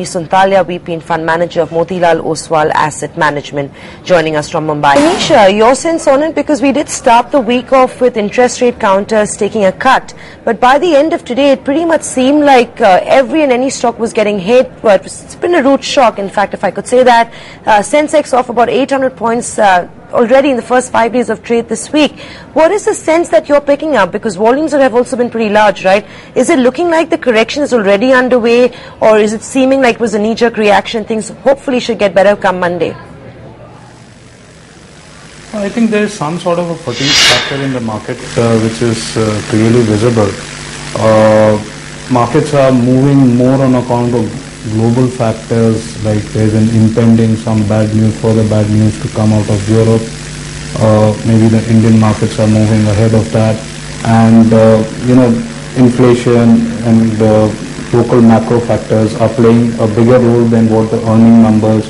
Suntalia, VP and Fund Manager of Motilal Oswal Asset Management, joining us from Mumbai. Manisha, your sense on it, because we did start the week off with interest rate counters taking a cut, but by the end of today, it pretty much seemed like every and any stock was getting hit. Well, it's been a rude shock, in fact, if I could say that. Sensex off about 800 points already in the first 5 days of trade this week. What is the sense that you're picking up? Because volumes have also been pretty large, right? Is it looking like the correction is already underway, or is it seeming like it was a knee-jerk reaction? Things hopefully should get better come Monday. I think there is some sort of a fatigue factor in the market which is clearly visible. Markets are moving more on account of global factors, like there's an impending some further bad news to come out of Europe. Maybe the Indian markets are moving ahead of that, and inflation and local macro factors are playing a bigger role than what the earning numbers,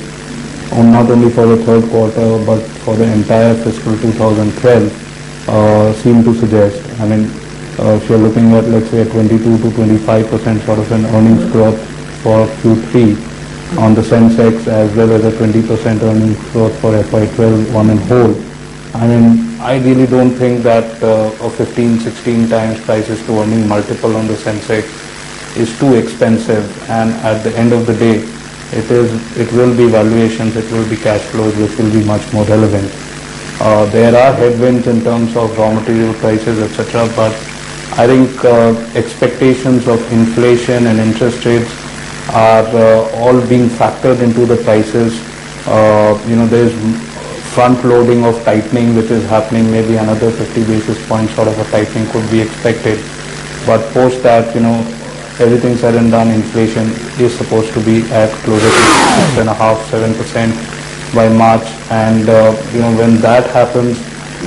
not only for the third quarter but for the entire fiscal 2012 seem to suggest. I mean, if you're looking at, let's say, a 22 to 25% sort of an earnings growth for Q3 on the Sensex, as well as a 20% earnings growth for FY12 on and whole, I mean, I really don't think that a 15-16 times prices to earning multiple on the Sensex is too expensive, and at the end of the day, it will be valuations, it will be cash flows which will be much more relevant. There are headwinds in terms of raw material prices, etc., but I think expectations of inflation and interest rates are all being factored into the prices. There's front loading of tightening which is happening. Maybe another 50 basis points sort of a tightening could be expected, but post that, everything said and done, inflation is supposed to be at closer to 6.5-7% by March, and when that happens,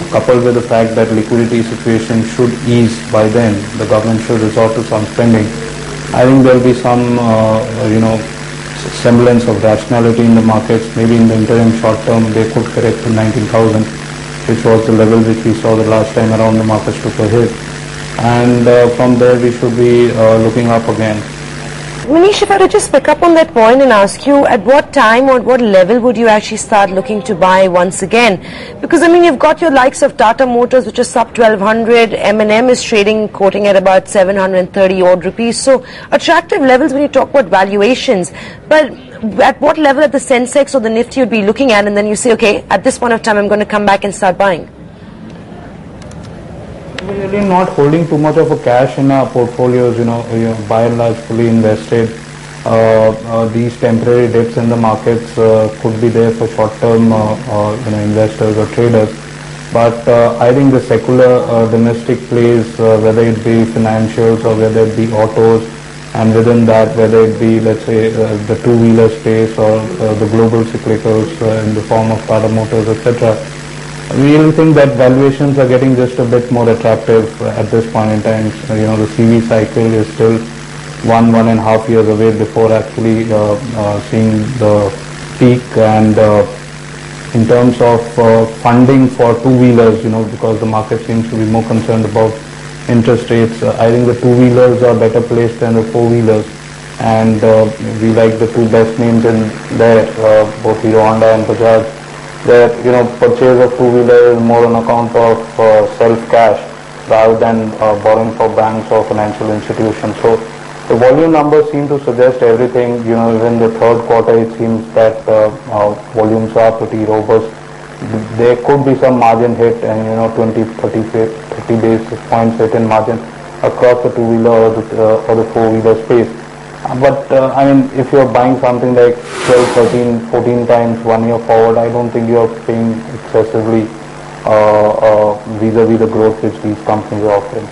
coupled with the fact that liquidity situation should ease by then, the government should resort to some spending. I think there will be some, semblance of rationality in the markets. Maybe in the interim short term, they could correct to 19,000, which was the level which we saw the last time around the markets took a hit. And from there, we should be looking up again. Manish, if I were to just pick up on that point and ask you, at what time or at what level would you actually start looking to buy once again? Because, I mean, you've got your likes of Tata Motors, which is sub 1200, M&M is trading, quoting at about 730 odd rupees. So, attractive levels when you talk about valuations. But at what level at the Sensex or the Nifty you'd be looking at, and then you say, okay, at this point of time, I'm going to come back and start buying? We're really not holding too much of a cash in our portfolios, by and large fully invested. These temporary dips in the markets could be there for short-term investors or traders. But I think the secular domestic plays, whether it be financials or whether it be autos, and within that, whether it be, let's say, the two-wheeler space or the global cyclicals in the form of Tata Motors, etc., we really think that valuations are getting just a bit more attractive at this point in time. The CV cycle is still 1.5 years away before actually seeing the peak. And in terms of funding for two-wheelers, because the market seems to be more concerned about interest rates, I think the two-wheelers are better placed than the four-wheelers. And we like the two best names in there, both Hero Honda and Bajaj. That purchase of two-wheeler is more on account of self-cash rather than borrowing for banks or financial institutions. So the volume numbers seem to suggest everything. Even the third quarter, it seems that volumes are pretty robust. There could be some margin hit, and 20-30 basis points hit in margin across the two-wheeler or the four-wheeler space. But I mean, if you're buying something like 12, 13, 14 times 1 year forward, I don't think you're paying excessively vis-a-vis the growth which these companies are offering.